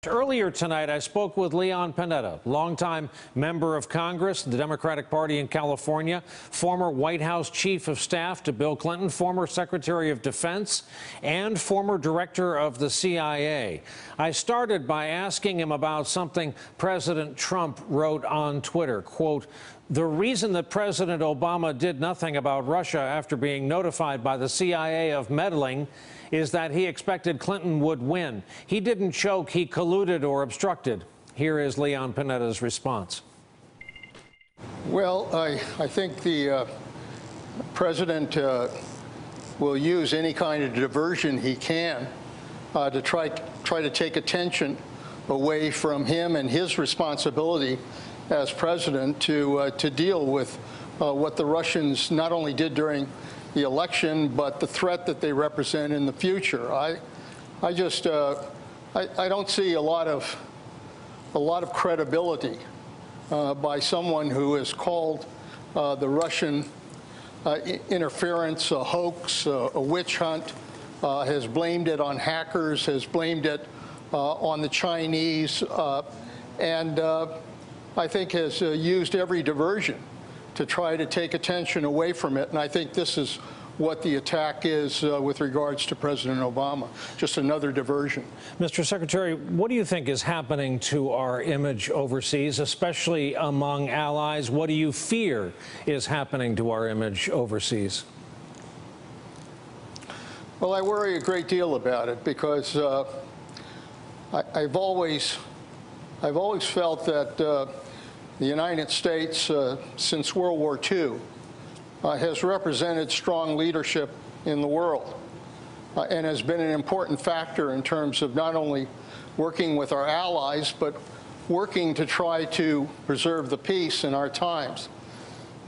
Earlier tonight, I spoke with Leon Panetta, longtime member of Congress, the Democratic Party in California, former White House Chief of Staff to Bill Clinton, former Secretary of Defense, and former Director of the CIA. I started by asking him about something President Trump wrote on Twitter, quote, "The reason that President Obama did nothing about Russia after being notified by the CIA of meddling is that he expected Clinton would win. He didn't choke, he colluded or obstructed." Here is Leon Panetta's response. Well, I think the president will use any kind of diversion he can to try to take attention away from him and his responsibility as president to deal with what the Russians not only did during the election, but the threat that they represent in the future. I don't see a lot of credibility by someone who has called the Russian interference a hoax, a witch hunt, has blamed it on hackers, has blamed it on the Chinese, and I think has used every diversion to try to take attention away from it. And I think this is what the attack is with regards to President Obama, just another diversion. Mr. Secretary, what do you think is happening to our image overseas, especially among allies? What do you fear is happening to our image overseas? Well, I worry a great deal about it because I've always felt that the United States, since World War II, has represented strong leadership in the world and has been an important factor in terms of not only working with our allies, but working to try to preserve the peace in our times.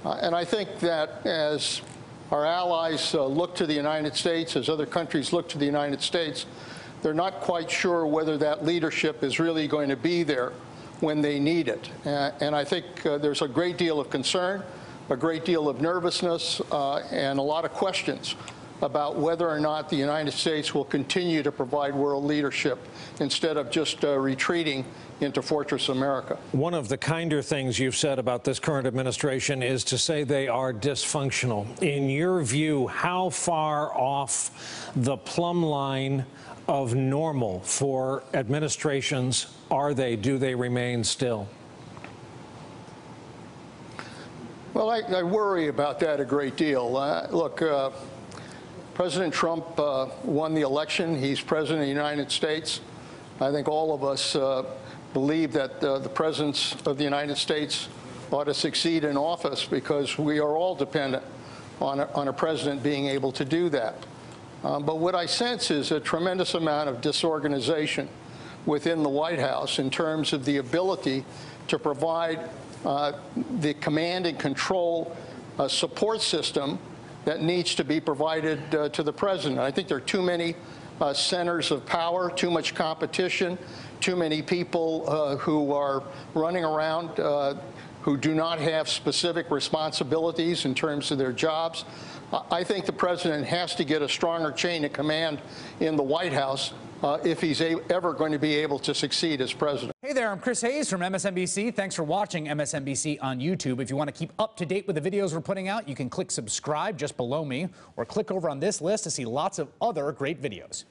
And I think that as our allies look to the United States, as other countries look to the United States, they're not quite sure whether that leadership is really going to be there when they need it. And I think there's a great deal of concern, a great deal of nervousness, and a lot of questions about whether or not the United States will continue to provide world leadership instead of just retreating into Fortress America. One of the kinder things you've said about this current administration is to say they are dysfunctional. In your view, how far off the plumb line of normal for administrations are they? Do they remain still? Well, I worry about that a great deal. Look, President Trump won the election. He's president of the United States. I think all of us believe that the presidents of the United States ought to succeed in office because we are all dependent on a president being able to do that. But what I sense is a tremendous amount of disorganization within the White House in terms of the ability to provide the command and control support system that needs to be provided to the president. I think there are too many centers of power, too much competition, too many people who are running around who do not have specific responsibilities in terms of their jobs. I think the president has to get a stronger chain of command in the White House if he's ever going to be able to succeed as president. Hey there, I'm Chris Hayes from MSNBC. Thanks for watching MSNBC on YouTube. If you want to keep up to date with the videos we're putting out, you can click subscribe just below me or click over on this list to see lots of other great videos.